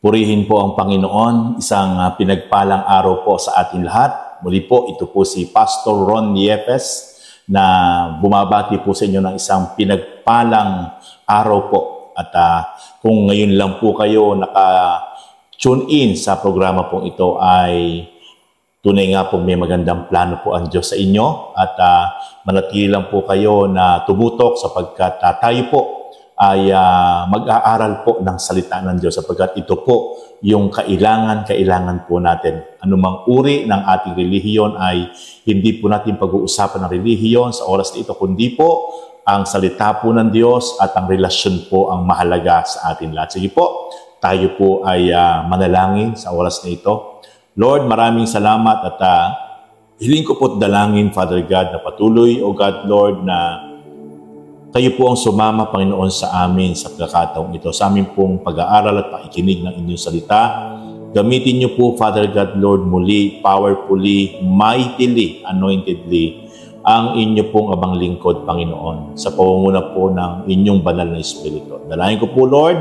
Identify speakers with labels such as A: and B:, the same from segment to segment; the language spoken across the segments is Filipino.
A: Purihin po ang Panginoon, isang pinagpalang araw po sa ating lahat. Muli po, ito po si Pastor Ron Yepes na bumabati po sa inyo ng isang pinagpalang araw po. At kung ngayon lang po kayo naka-tune in sa programa pong ito ay tunay nga po may magandang plano po ang Diyos sa inyo at manatili lang po kayo na tumutok sapagkat tayo po ay mag-aaral po ng salita ng Diyos sapagkat ito po yung kailangan po natin. Anumang uri ng ating relihiyon ay hindi po natin pag-uusapan ng relihiyon sa oras na ito, kundi po ang salita po ng Diyos at ang relasyon po ang mahalaga sa atin lahat. Sige po, tayo po ay manalangin sa oras na ito. Lord, maraming salamat at hiling ko po dalangin, Father God, na patuloy, O God, Lord, na kayo po ang sumama, Panginoon, sa amin sa pagkakataong ito, sa amin pong pag-aaral at pakikinig ng inyong salita. Gamitin niyo po, Father God, Lord, muli, powerfully, mightily, anointedly, ang inyo pong abang lingkod, Panginoon, sa pamumuna po ng inyong banal na Espiritu. Dalangin ko po, Lord,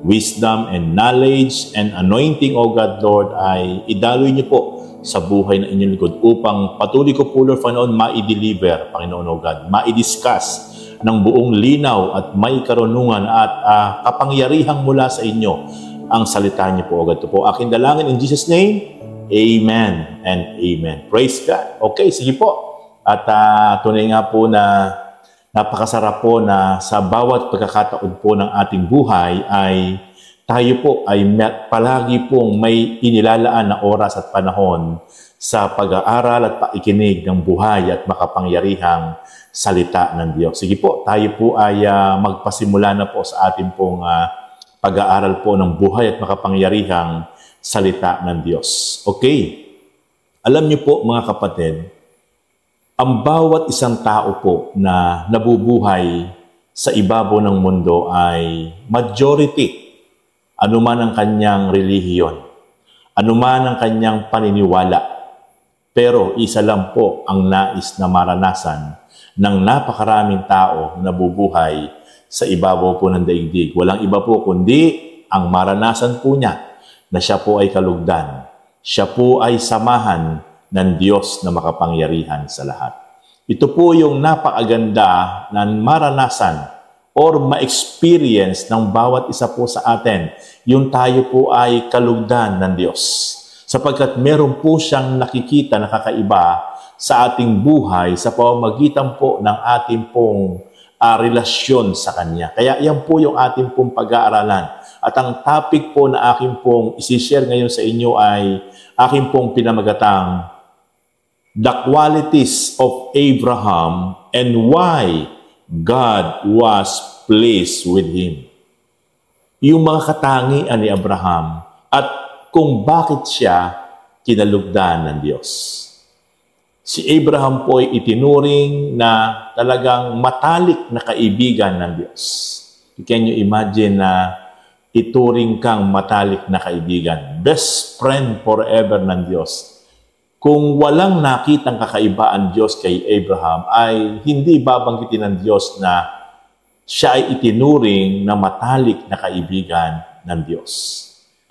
A: wisdom and knowledge and anointing, O God, Lord, ay idaloy niyo po sa buhay ng inyong lingkod upang patuloy ko po, Lord, Panginoon, ma-deliver, Panginoon, O God, ma-discuss ng buong linaw at may karunungan at kapangyarihang mula sa inyo ang salita niyo po, O God. Ito po aking dalangin in Jesus' name. Amen and amen. Praise God. Okay, sige po. At tunay nga po na napakasarap po na sa bawat pagkakataon po ng ating buhay ay tayo po ay palagi pong may inilalaan na oras at panahon sa pag-aaral at pakikinig ng buhay at makapangyarihang salita ng Diyos. Sige po, tayo po ay magpasimula na po sa ating pong pag-aaral po ng buhay at makapangyarihang salita ng Diyos. Okay. Alam niyo po mga kapatid, ang bawat isang tao po na nabubuhay sa ibabaw ng mundo ay majority, anuman ang kanyang relihiyon, anuman ang kanyang paniniwala, pero isa lang po ang nais na maranasan ng napakaraming tao na nabubuhay sa ibabaw po ng daigdig. Walang iba po kundi ang maranasan po niya na siya po ay kalugdan. Siya po ay samahan ng Diyos na makapangyarihan sa lahat. Ito po yung napakaganda na maranasan or ma-experience ng bawat isa po sa atin. Yung tayo po ay kalugdan ng Diyos. Sapagkat meron po siyang nakikita na kakaiba sa ating buhay sa pamamagitan po ng ating pong relasyon sa Kanya. Kaya yan po yung ating pong pag-aaralan. At ang topic po na aking pong isi-share ngayon sa inyo ay aking pong pinamagatang The Qualities of Abraham and Why God Was Pleased with Him. Yung mga katangian ni Abraham at kung bakit siya kinalugdan ng Diyos. Si Abraham po ay itinuring na talagang matalik na kaibigan ng Diyos. Can you imagine na ituring kang matalik na kaibigan? Best friend forever ng Diyos. Kung walang nakitang kakaiba ang Diyos kay Abraham, ay hindi babanggitin ng Diyos na siya ay itinuring na matalik na kaibigan ng Diyos.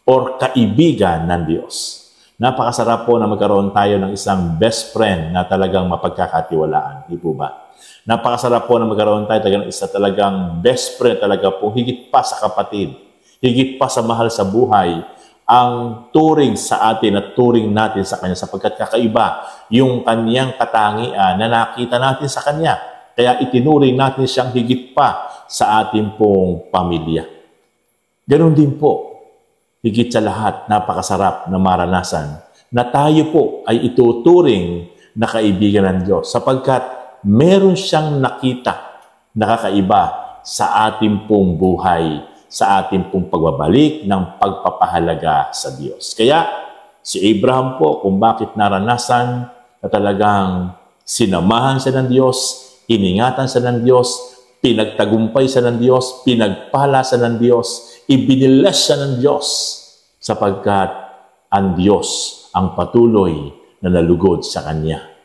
A: Or kaibigan ng Diyos. Napakasarap po na magkaroon tayo ng isang best friend na talagang mapagkakatiwalaan. Di po ba? Napakasarap po na magkaroon tayo ng isa talagang best friend talaga po, higit pa sa kapatid, higit pa sa mahal sa buhay, ang turing sa atin at turing natin sa Kanya sapagkat kakaiba yung Kanyang katangian na nakita natin sa Kanya. Kaya itinuring natin siyang higit pa sa ating pong pamilya. Ganon din po. Higit sa lahat, napakasarap na maranasan na tayo po ay ituturing na kaibigan ng Diyos sapagkat meron siyang nakita na kakaiba sa ating pong buhay, sa ating pong pagbabalik ng pagpapahalaga sa Diyos. Kaya si Abraham po kung bakit naranasan na talagang sinamahan siya ng Diyos, iningatan siya ng Diyos, pinagtagumpay siya ng Diyos, pinagpala siya ng Diyos, ibinilas siya ng Diyos sapagkat ang Diyos ang patuloy na nalugod sa Kanya.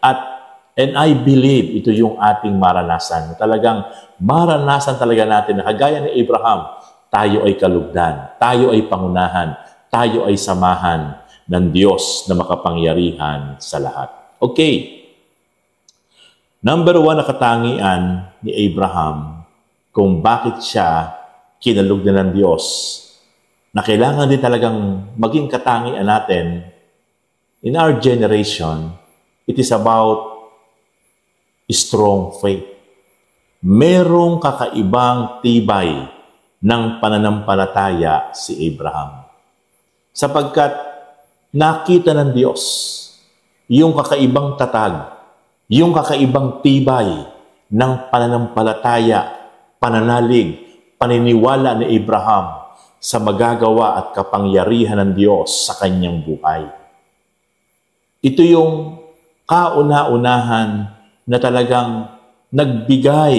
A: And I believe ito yung ating maranasan. Talagang maranasan talaga natin na kagaya ni Abraham, tayo ay kalugdan, tayo ay pangunahan, tayo ay samahan ng Diyos na makapangyarihan sa lahat. Okay. Number 1 na katangian ni Abraham kung bakit siya kinalugdan ng Diyos na kailangan din talagang maging katangian natin in our generation, it is about strong faith. Merong kakaibang tibay ng pananampalataya si Abraham. Sapagkat nakita ng Diyos yung kakaibang tatag, yung kakaibang tibay ng pananampalataya, pananalig, paniniwala ni Abraham sa magagawa at kapangyarihan ng Diyos sa kanyang buhay. Ito yung kauna-unahan na talagang nagbigay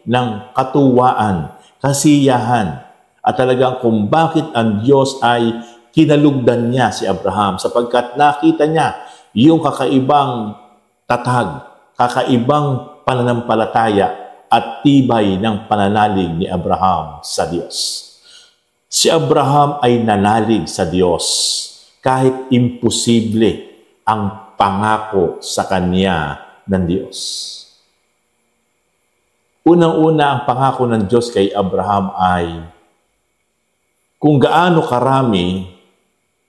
A: ng katuwaan, kasiyahan, at talagang kung bakit ang Diyos ay kinalugdan niya si Abraham sapagkat nakita niya yung kakaibang tatag, kakaibang pananampalataya at tibay ng pananalig ni Abraham sa Diyos. Si Abraham ay nanalig sa Diyos kahit imposible ang pangako sa kanya ng Diyos. Unang-una, ang pangako ng Diyos kay Abraham ay kung gaano karami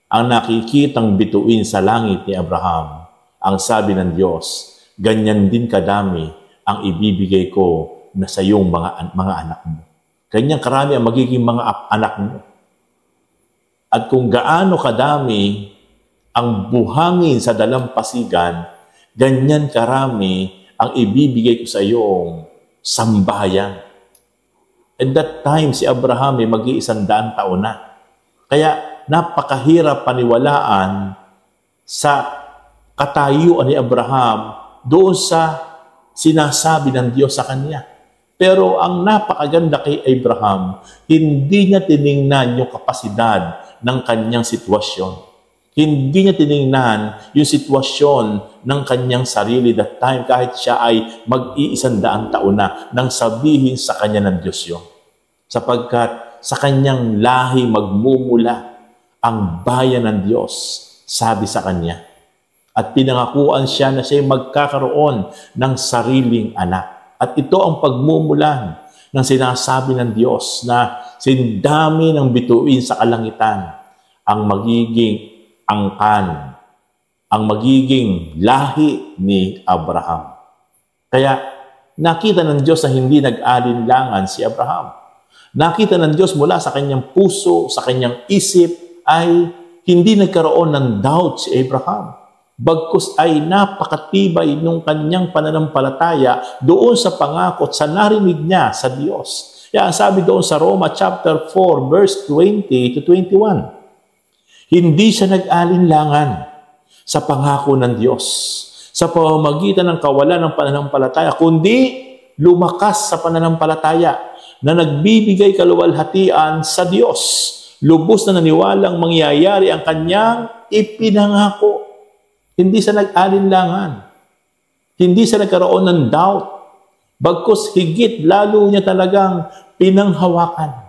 A: ang nakikitang bituin sa langit ni Abraham, ang sabi ng Diyos, ganyan din kadami ang ibibigay ko na sa iyong mga anak mo. Ganyan karami ang magiging mga anak mo. At kung gaano kadami ang buhangin sa dalampasigan, ganyan karami ang ibibigay ko sa iyong sambahayan. At that time, si Abraham ay mag-100 taon na. Kaya napakahirap paniwalaan sa katayuan ni Abraham doon sa sinasabi ng Diyos sa kanya. Pero ang napakaganda kay Abraham, hindi niya tiningnan yung kapasidad ng kanyang sitwasyon. Hindi niya tiningnan yung sitwasyon ng kanyang sarili that time kahit siya ay mag-100 taon na nang sabihin sa kanya ng Diyos yun. Sapagkat sa kanyang lahi magmumula ang bayan ng Diyos, sabi sa kanya. At pinangakuan siya na siya magkakaroon ng sariling anak. At ito ang pagmumulan ng sinasabi ng Diyos na sindami ng bituin sa kalangitan ang magiging angkan, ang magiging lahi ni Abraham. Kaya nakita ng Diyos na hindi nag-alinlangan si Abraham. Nakita ng Diyos mula sa kanyang puso, sa kanyang isip, ay hindi nagkaroon ng doubt si Abraham. Bagkus ay napakatibay nung kanyang pananampalataya doon sa pangako at sa narinig niya sa Diyos. Kaya sabi doon sa Roma chapter 4, verse 20 to 21, hindi siya nag-alinlangan sa pangako ng Diyos sa pamamagitan ng kawalan ng pananampalataya, kundi lumakas sa pananampalataya na nagbibigay kaluwalhatian sa Diyos. Lubos na naniwalang mangyayari ang kanyang ipinangako. Hindi siya nag-alinlangan. Hindi siya nagkaroon ng doubt. Bagkus higit lalo niya talagang pinanghawakan.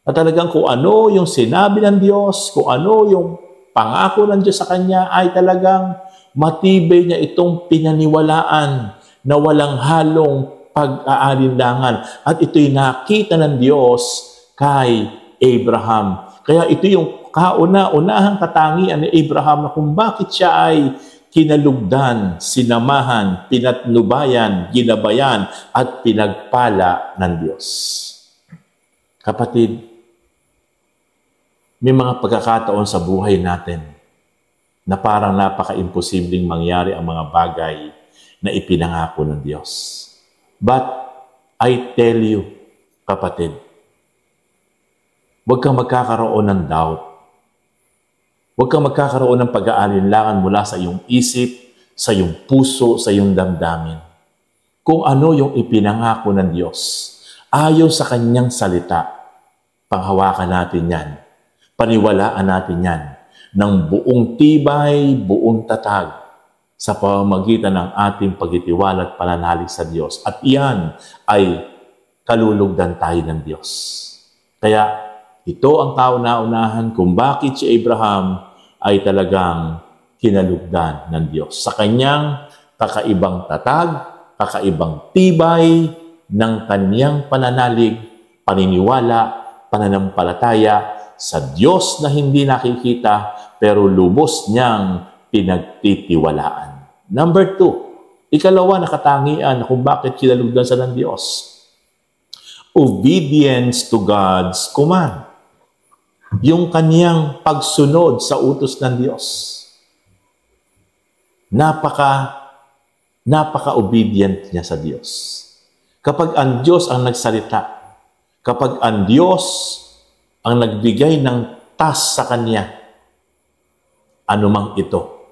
A: At talagang kung ano yung sinabi ng Diyos, kung ano yung pangako ng Diyos sa kanya, ay talagang matibay niya itong pinaniwalaan na walang halong pag-aalinlangan. At ito'y nakita ng Diyos kay Abraham. Kaya ito yung kauna-unahang katangian ni Abraham na kung bakit siya ay kinalugdan, sinamahan, pinatnubayan, ginabayan, at pinagpala ng Diyos. Kapatid, may mga pagkakataon sa buhay natin na parang napaka-imposibleng mangyari ang mga bagay na ipinangako ng Diyos. But I tell you, kapatid, huwag kang magkakaroon ng doubt. Huwag kang magkakaroon ng pag-aalinlangan mula sa iyong isip, sa iyong puso, sa iyong damdamin. Kung ano yung ipinangako ng Diyos, ayon sa kanyang salita, panghawakan natin yan. Paniwalaan natin yan ng buong tibay, buong tatag sa pamamagitan ng ating pagtitiwala at pananalig sa Diyos. At iyan ay kalulugdan tayo ng Diyos. Kaya ito ang kauna-unahan kung bakit si Abraham ay talagang kinalugdan ng Diyos. Sa kanyang kakaibang tatag, kakaibang tibay ng kanyang pananalig, paniniwala, pananampalataya sa Diyos na hindi nakikita pero lubos niyang pinagtitiwalaan. Number 2, ikalawa na katangian kung bakit kinalugdan sa ng Diyos. Obedience to God's command. Yung kanyang pagsunod sa utos ng Diyos. Napaka-obedient niya sa Diyos. Kapag ang Diyos ang nagsalita, kapag ang Diyos ang nagbigay ng task sa kanya, anumang ito,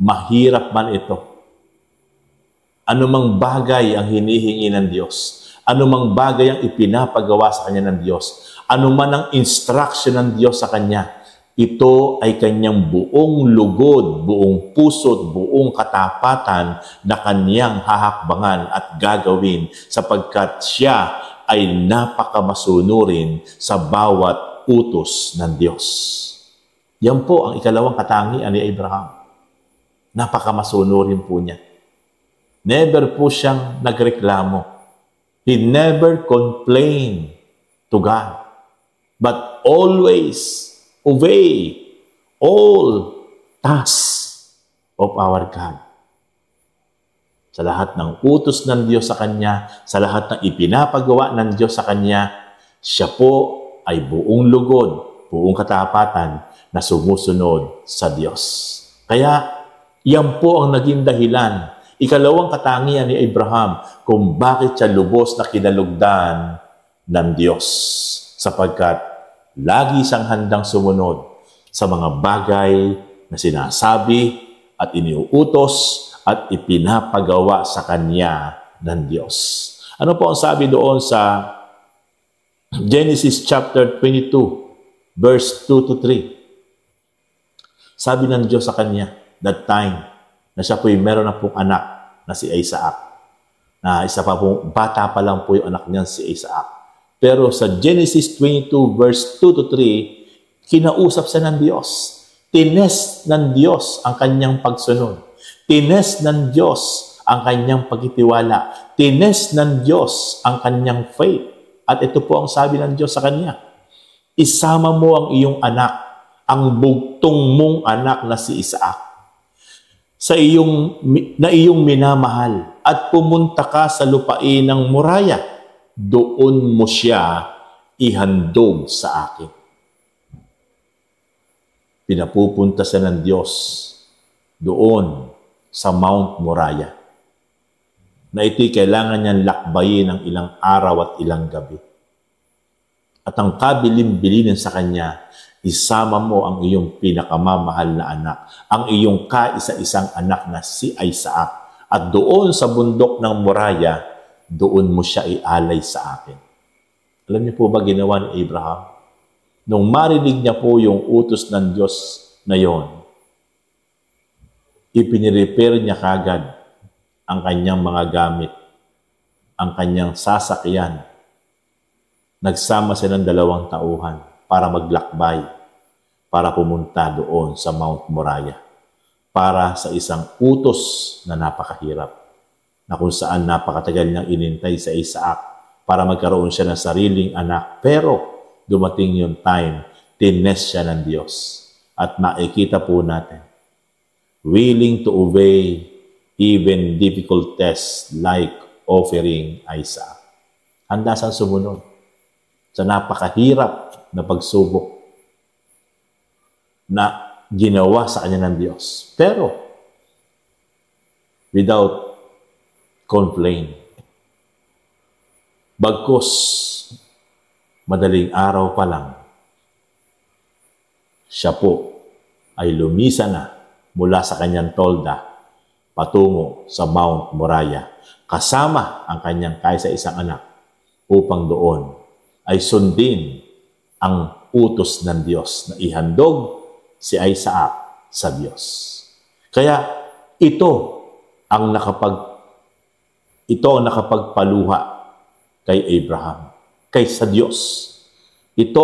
A: mahirap man ito, anumang bagay ang hinihingi ng Diyos, anumang bagay ang ipinapagawa sa kanya ng Diyos, anuman ang instruction ng Diyos sa kanya, ito ay kanyang buong lugod, buong puso't buong katapatan na kanyang hahakbangan at gagawin sapagkat siya ay napakamasunurin sa bawat utos ng Diyos. Yan po ang ikalawang katangian ni Abraham. Napakamasunurin po niya. Never po siyang nagreklamo. He never complained to God, but always obey all tasks of our God. Sa lahat ng utos ng Diyos sa Kanya, sa lahat ng ipinapagawa ng Diyos sa Kanya, siya po ay buong lugod, buong katapatan na sumusunod sa Diyos. Kaya, yan po ang naging dahilan, ikalawang katangian ni Abraham kung bakit siya lubos na kinalugdan ng Diyos. Sapagkat lagi siyang handang sumunod sa mga bagay na sinasabi at iniuutos at ipinapagawa sa kanya ng Diyos. Ano po ang sabi doon sa Genesis chapter 22, verse 2 to 3? Sabi ng Diyos sa kanya, that time, na siya po'y meron na pong anak na si Isaac. Na isa pa pong bata pa lang po yung anak niyan si Isaac. Pero sa Genesis 22 verse 2 to 3, kinausap siya ng Diyos. Tinest ng Diyos ang kanyang pagsunod. Tinest ng Diyos ang kanyang pagtitiwala. Tinest ng Diyos ang kanyang faith. At ito po ang sabi ng Diyos sa kanya. Isama mo ang iyong anak, ang bugtong mong anak na si Isaac, na iyong minamahal, at pumunta ka sa lupain ng Moriah. Doon mo siya ihandog sa akin. Pinapupunta siya ng Diyos doon sa Mount Moriah, na ito'y kailangan niyang lakbayin ng ilang araw at ilang gabi. At ang kabilin-bilinin sa kanya, isama mo ang iyong pinakamamahal na anak, ang iyong kaisa-isang anak na si Isaac, at doon sa bundok ng Moriah, doon mo siya ialay sa akin. Alam niyo po ba ginawa ni Abraham? Nung marinig niya po yung utos ng Diyos na yon, ipinirepair niya kagad ang kanyang mga gamit, ang kanyang sasakyan. Nagsama sila ng 2 tauhan para maglakbay, para pumunta doon sa Mount Moriah, para sa isang utos na napakahirap, na kung saan napakatagal niyang inintay sa Isaac para magkaroon siya ng sariling anak. Pero dumating yung time, tinest siya ng Diyos. At makikita po natin, willing to obey even difficult tests like offering Isaac. Handa siyang sumunod sa napakahirap na pagsubok na ginawa sa kanya ng Diyos. Pero, without complaint. Bagkus, madaling araw pa lang, siya po ay lumisa na mula sa kanyang tolda patungo sa Mount Moriah kasama ang kanyang kaisa-isang anak upang doon ay sundin ang utos ng Diyos na ihandog si Isaac sa Diyos. Kaya ito ang nakapagpaluha kay Abraham, kay sa Diyos, Ito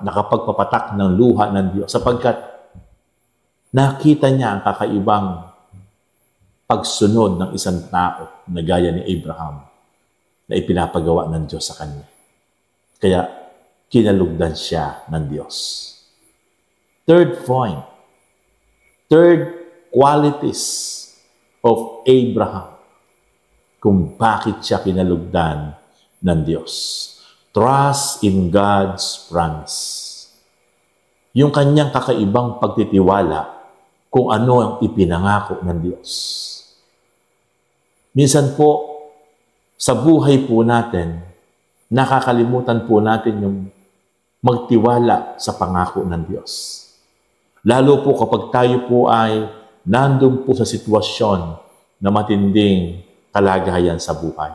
A: nakapagpapatak ng luha ng Diyos sapagkat nakita niya ang kakaibang pagsunod ng isang tao na gaya ni Abraham na ipinapagawa ng Diyos sa kanya. Kaya kinalugdan siya ng Diyos. Third point, third qualities of Abraham kung bakit siya kinalugdan ng Diyos. Trust in God's promise. Yung kanyang kakaibang pagtitiwala kung ano ang ipinangako ng Diyos. Minsan po, sa buhay po natin, nakakalimutan po natin yung magtiwala sa pangako ng Diyos. Lalo po kapag tayo po ay nandun po sa sitwasyon na matinding kalagayan sa buhay.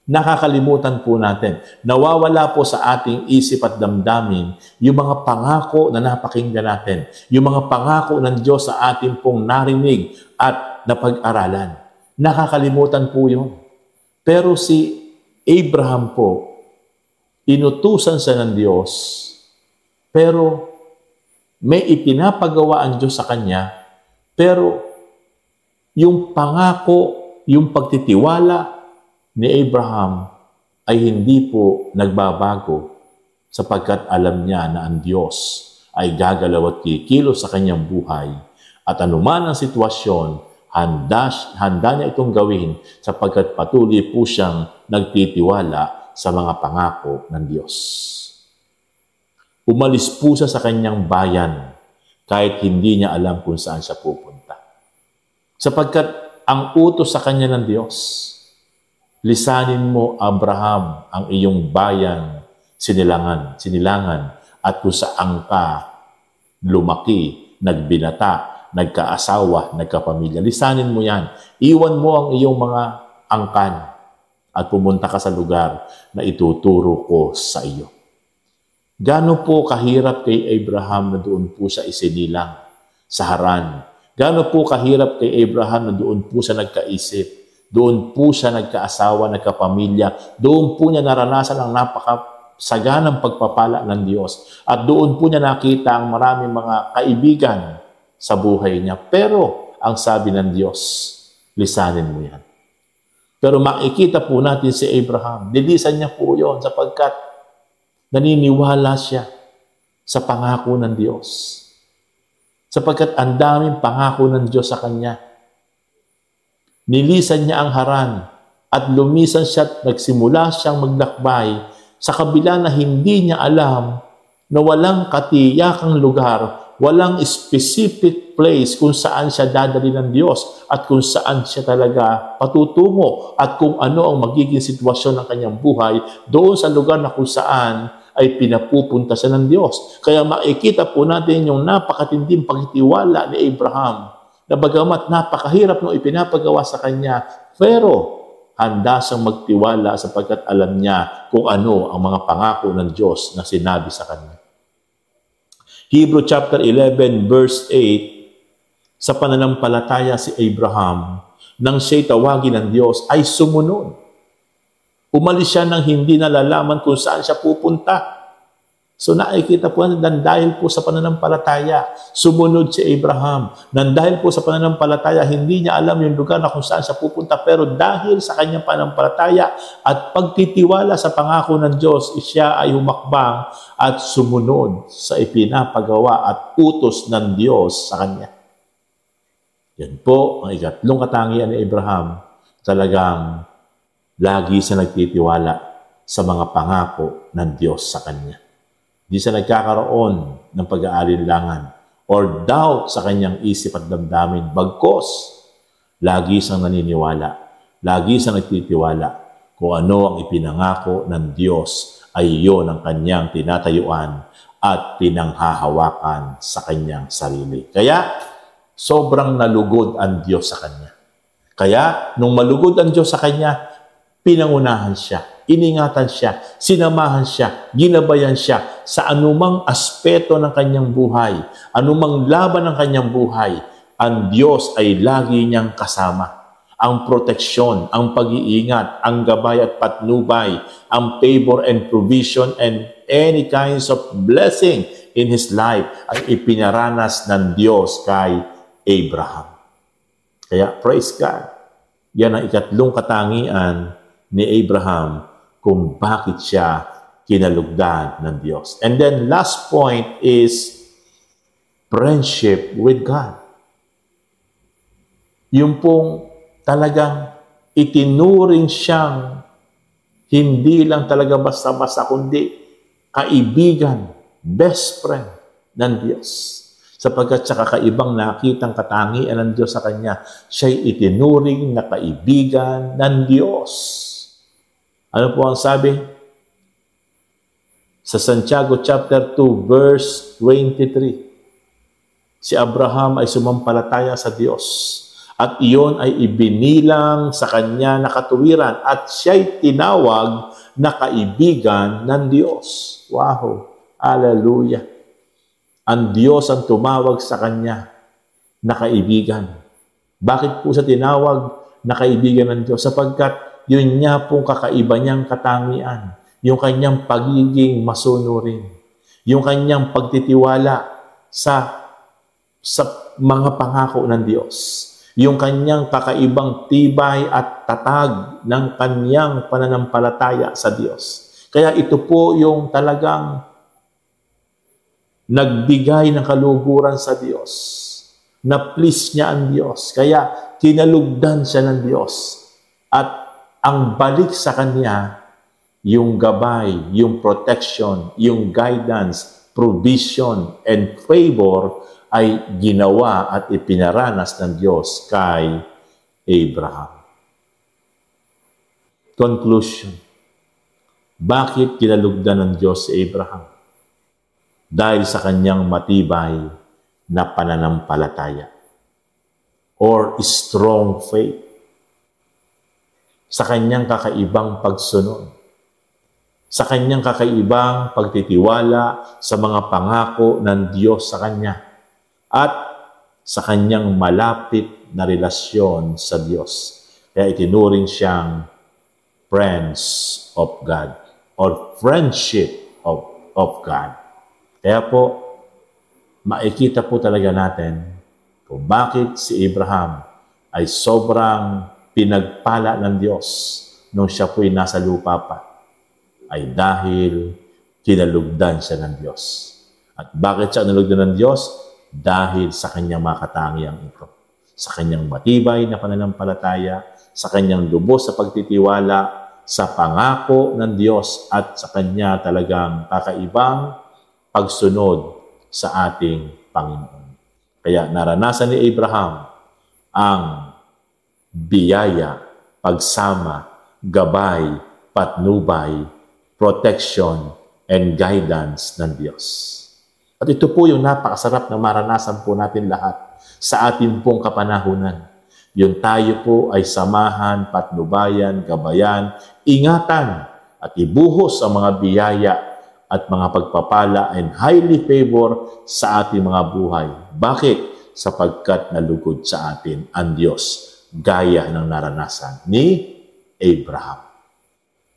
A: Nakakalimutan po natin, nawawala po sa ating isip at damdamin yung mga pangako na napakinggan natin, yung mga pangako ng Diyos sa ating pong narinig at napag-aralan. Nakakalimutan po yun. Pero si Abraham po, inutusan siya ng Diyos, pero may ipinapagawa ang Diyos sa kanya, pero yung pangako, yung pagtitiwala ni Abraham ay hindi po nagbabago sapagkat alam niya na ang Diyos ay gagalaw at kikilos sa kanyang buhay at anuman ang sitwasyon, handa niya itong gawin sapagkat patuloy po siyang nagtitiwala sa mga pangako ng Diyos. Umalis po siya sa kanyang bayan kahit hindi niya alam kung saan siya pupunta. Sapagkat ang utos sa kanya ng Diyos, lisanin mo, Abraham, ang iyong bayan, sinilangan, at kung saan ka lumaki, nagbinata, nagkaasawa, nagkapamilya. Lisanin mo yan. Iwan mo ang iyong mga angkan at pumunta ka sa lugar na ituturo ko sa iyo. Gaano po kahirap kay Abraham na doon po siya isinilang sa Haran? Gaano po kahirap kay Abraham na doon po siya nagkaisip? Doon po siya nagkaasawa, nagkapamilya. Doon po niya naranasan ang napakasaganang pagpapala ng Diyos. At doon po niya nakita ang maraming mga kaibigan sa buhay niya. Pero ang sabi ng Diyos, lisanin mo yan. Pero makikita po natin si Abraham, nilisan niya po yon sapagkat naniniwala siya sa pangako ng Diyos. Sapagkat ang daming pangako ng Diyos sa kanya. Nilisan niya ang Haran at lumisan siya at nagsimula siyang maglakbay sa kabila na hindi niya alam na walang katiyakang lugar, walang specific place kung saan siya dadali ng Diyos at kung saan siya talaga patutungo at kung ano ang magiging sitwasyon ng kanyang buhay doon sa lugar na kung saan ay pinapupunta siya ng Diyos. Kaya makikita po natin yung napakatinding pagtitiwala ni Abraham na bagamat napakahirap nung ipinapagawa sa kanya, pero handa siyang magtiwala sapagkat alam niya kung ano ang mga pangako ng Diyos na sinabi sa kanya. Hebrew chapter 11 verse 8, sa pananampalataya si Abraham, nang siya'y tawagin ng Diyos, ay sumunod. Umalis siya nang hindi nalalaman kung saan siya pupunta. So nakikita po na dahil po sa pananampalataya, sumunod si Abraham. Nang dahil po sa pananampalataya, hindi niya alam yung lugar na kung saan siya pupunta. Pero dahil sa kanyang pananampalataya at pagtitiwala sa pangako ng Diyos, siya ay humakbang at sumunod sa ipinapagawa at utos ng Diyos sa kanya. Yan po ang ikatlong katangian ni Abraham. Talagang lagi siya nagtitiwala sa mga pangako ng Diyos sa kanya. Di siya nagkakaroon ng pag-aalinlangan or doubt sa kanyang isip at damdamin. Bagkos, lagi siyang naniniwala, lagi siyang nagtitiwala kung ano ang ipinangako ng Diyos ay iyon ang kanyang tinatayuan at pinanghahawakan sa kanyang sarili. Kaya, sobrang nalugod ang Diyos sa kanya. Kaya, nung malugod ang Diyos sa kanya, pinangunahan siya, iningatan siya, sinamahan siya, ginabayan siya sa anumang aspeto ng kanyang buhay, anumang laban ng kanyang buhay, ang Diyos ay lagi niyang kasama. ang proteksyon, ang pag-iingat, ang gabay at patnubay, ang favor and provision and any kinds of blessing in his life ay ipinaranas ng Diyos kay Abraham. Kaya praise God. Yan ang ikatlong katangian ni Abraham kung bakit siya kinalugdan ng Diyos. And then last point is friendship with God. Yung pong talagang itinuring siyang hindi lang talaga basta-basta kundi kaibigan, best friend ng Diyos. Sapagkat sa kakaibang nakitang katangian ng Diyos sa kanya, siya'y itinuring na kaibigan ng Diyos. Ano po ang sabi? Sa Santiago chapter 2, verse 23, si Abraham ay sumampalataya sa Diyos at iyon ay ibinilang sa kanya na katuwiran at siya'y tinawag na kaibigan ng Diyos. Wow! Hallelujah! Ang Diyos ang tumawag sa kanya na kaibigan. Bakit po sa tinawag na kaibigan ng Diyos? Sapagkat yun niya pong kakaiba niyang katangian. Yung kanyang pagiging masunurin. Yung kanyang pagtitiwala sa mga pangako ng Diyos. Yung kanyang kakaibang tibay at tatag ng kanyang pananampalataya sa Diyos. Kaya ito po yung talagang nagbigay ng kaluguran sa Diyos. Na-please niya ang Diyos. Kaya kinalugdan siya ng Diyos. At ang balik sa kanya, yung gabay, yung protection, yung guidance, provision, and favor ay ginawa at ipinaranas ng Diyos kay Abraham. Conclusion. Bakit kinalugdan ng Diyos si Abraham? Dahil sa kanyang matibay na pananampalataya or strong faith. Sa kanyang kakaibang pagsunod. Sa kanyang kakaibang pagtitiwala sa mga pangako ng Diyos sa kanya. At sa kanyang malapit na relasyon sa Diyos. Kaya itinuring siyang friends of God or friendship of God. Kaya po, makikita po talaga natin kung bakit si Abraham ay sobrang pinagpala ng Diyos nung siya po'y nasa lupa pa, ay dahil kinalugdan siya ng Diyos. At bakit siya kinalugdan ng Diyos? Dahil sa kanyang mga katangiang ito. Sa kanyang matibay na pananampalataya, sa kanyang lubos sa pagtitiwala, sa pangako ng Diyos at sa kanya talagang kakaibang pagsunod sa ating Panginoon. Kaya naranasan ni Abraham ang biyaya, pagsama, gabay, patnubay, protection, and guidance ng Diyos. At ito po yung napakasarap na maranasan po natin lahat sa ating pong kapanahunan. Yung tayo po ay samahan, patnubayan, gabayan, ingatan, at ibuhos ang mga biyaya at mga pagpapala and highly favor sa ating mga buhay. Bakit? Sapagkat nalugod sa atin ang Diyos, gaya ng naranasan ni Abraham.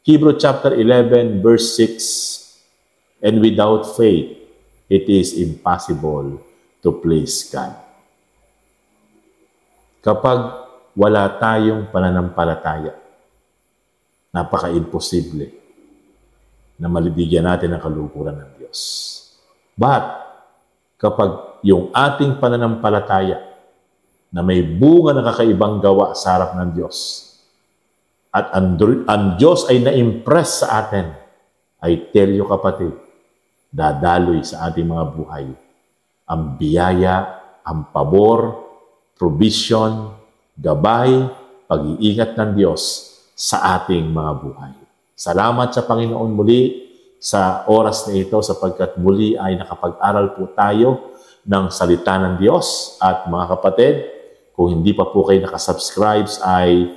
A: Hebrews chapter 11, verse 6, and without faith, it is impossible to please God. Kapag wala tayong pananampalataya, napaka-imposible na malibigyan natin ang kaluguran ng Diyos. But, kapag yung ating pananampalataya na may bunga ng kakaibang gawa sa harap ng Diyos at ang Diyos ay na-impress sa atin, I tell you kapatid, dadaloy sa ating mga buhay ang biyaya, ang pabor, provision, gabay, pag-iingat ng Diyos sa ating mga buhay. Salamat sa Panginoon muli sa oras na ito sapagkat muli ay nakapag-aral po tayo ng salita ng Diyos. At mga kapatid, kung hindi pa po kayo nakasubscribe ay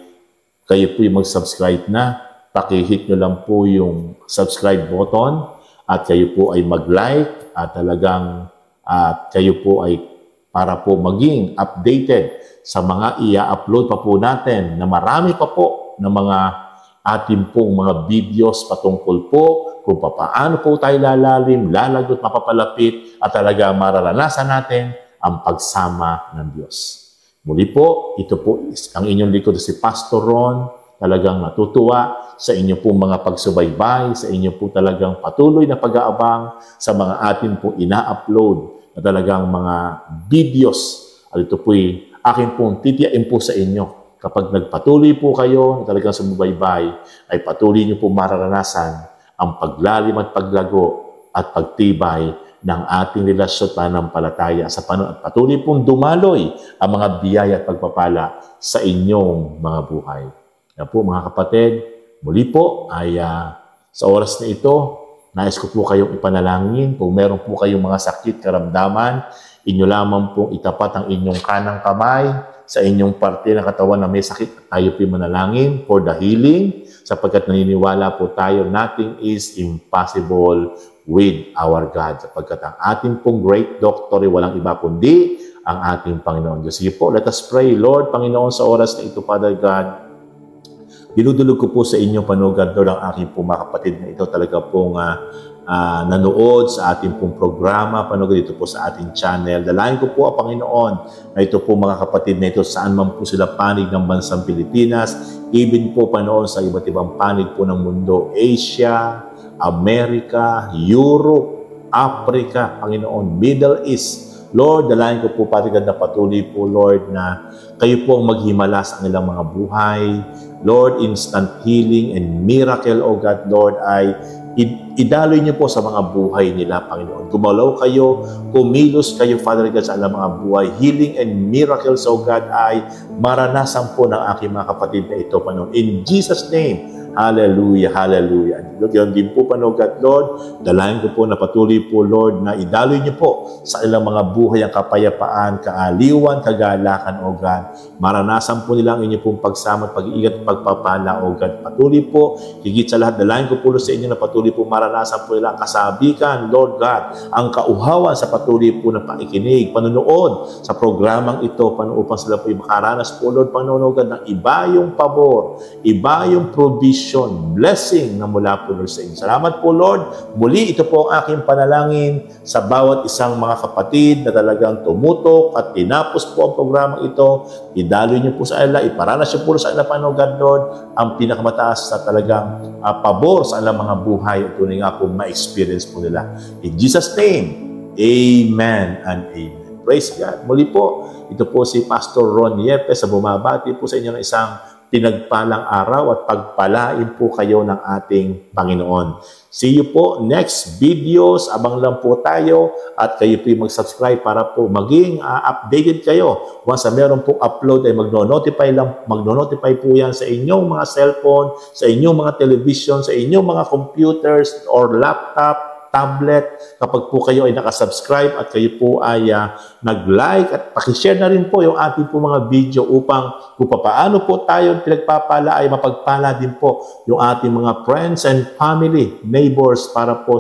A: kayo po yung mag-subscribe na. Pakihit nyo lang po yung subscribe button at kayo po ay mag-like at talagang kayo po ay para po maging updated sa mga i-upload pa po natin na marami pa po na mga ating pong mga videos patungkol po kung paano po tayo lalalim, lalagot, mapapalapit at talaga mararanasan natin ang pagsama ng Diyos. Muli po, ito po ang inyong likod si Pastor Ron. Talagang natutuwa sa inyong pong mga pagsubaybay, sa inyong po talagang patuloy na pag-aabang sa mga atin pong ina-upload na talagang mga videos. At ito po'y akin pong titiyain po sa inyo. Kapag nagpatuloy po kayo na talagang sumubaybay, ay patuloy niyo po mararanasan ang paglalim at paglago at pagtibay ng ating relasyon pananampalataya sa Panginoon at patuloy pong dumaloy ang mga biyaya at pagpapala sa inyong mga buhay. Kaya po mga kapatid, muli po ay sa oras na ito, nais ko po kayong ipanalangin. Kung meron po kayong mga sakit, karamdaman, inyo lamang pong itapat ang inyong kanang kamay sa inyong parte ng katawan na may sakit. Tayo po manalangin for the healing sapagkat naniniwala po tayo, nothing is impossible with our God. Sapagkat ang ating pong great doctor ay walang iba kundi ang ating Panginoon Diyos. Sige po, let us pray. Lord, Panginoon, sa oras na ito, Father God, dinudulog ko po sa inyong panugad, Lord, ang aking pong mga kapatid na ito talaga pong nanood sa ating pong programa, panugad dito po sa ating channel. Dalayan ko po, Panginoon, na ito po mga kapatid na ito, saan man po sila panig ng bansang Pilipinas, even po, Panginoon, sa iba't ibang panig po ng mundo, Asia, America, Europe, Africa, Panginoon, Middle East. Lord, dalayan ko po, Father God, na patuloy po, Lord, na kayo po ang maghimala sa kanilang mga buhay. Lord, instant healing and miracle, O God, Lord, ay idaloy niyo po sa mga buhay nila, Panginoon. Gumalaw kayo, kumilos kayo, Father God, sa alam mga buhay. Healing and miracles, O God, ay maranasan po ng aking mga kapatid na ito, Panginoon. In Jesus' name, hallelujah, hallelujah. Ganyan din po, Panogat, Lord. Dalayan ko po na patuloy po, Lord, na idaloy niyo po sa ilang mga buhay ang kapayapaan, kaaliwan, kagalakan, O God. Maranasan po nila ang inyong pong pagsama at pag-iingat at pagpapala, O God. Patuloy po, higit sa lahat, dalayan ko po sa inyo na patuloy po maranasan po nila ang kasabikan, Lord God, ang kauhawan sa patuloy po na pakikinig, panunood sa programang ito, upang sila po makaranas po, Lord, Panginoon, O God, ng iba yung pabor, iba yung provision, blessing na mula po, Lord, sa inyo. Salamat po, Lord. Muli, ito po ang aking panalangin sa bawat isang mga kapatid na talagang tumutok at tinapos po ang programang ito. Idaloy niyo po sa ila, iparanas niyo po sa ila, Panginoon God, Lord, ang pinakamataas sa talagang pabor sa ilang mga buhay. Tunay nga po ma-experience po nila. In Jesus' name, amen and amen. Praise God. Muli po, ito po si Pastor Ron Yepes sa bumabati po sa inyo ng isang pinagpalang araw at pagpalain po kayo ng ating Panginoon. See you po next videos. Abang lang po tayo at kayo po mag-subscribe para po maging updated kayo. Once na meron po upload ay magno-notify po yan sa inyong mga cellphone, sa inyong mga television, sa inyong mga computers or laptop, tablet, kapag po kayo ay nakasubscribe at kayo po ay nag-like at pakishare na rin po yung ating po mga video upang kung paano po tayo pinagpapala ay mapagpala din po yung ating mga friends and family, neighbors para po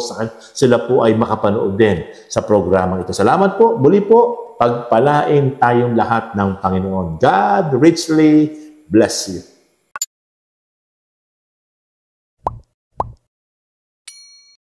A: sila po ay makapanood din sa programang ito. Salamat po. Muli po, pagpalain tayong lahat ng Panginoon. God richly bless you.